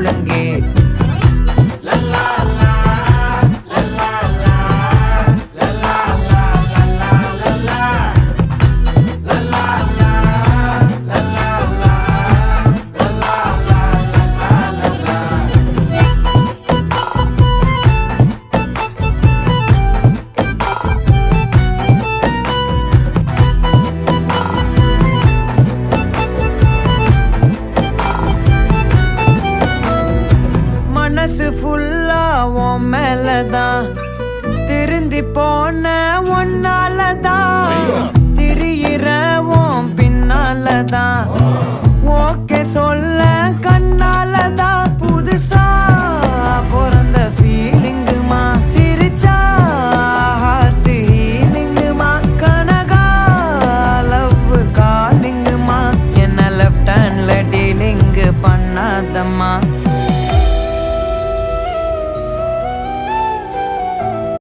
முழங்கே. மனசு ஃபுல்லா உன் மேலதான், திருந்தி போன ஒன்னாலதான், திரியிற உன் பின்னாலதான், ஓகே சொல்ல கண்ணாலதான். புதுசா பிறந்த ஃபீலிங்குமா, சிரிச்சா ஹார்ட் ஹீலிங்குமா, கனகா லவ் காலிங்குமா, என்ன லெஃப்ட் ஹேண்ட்ல டீலிங்கு பண்ணாதம்மா.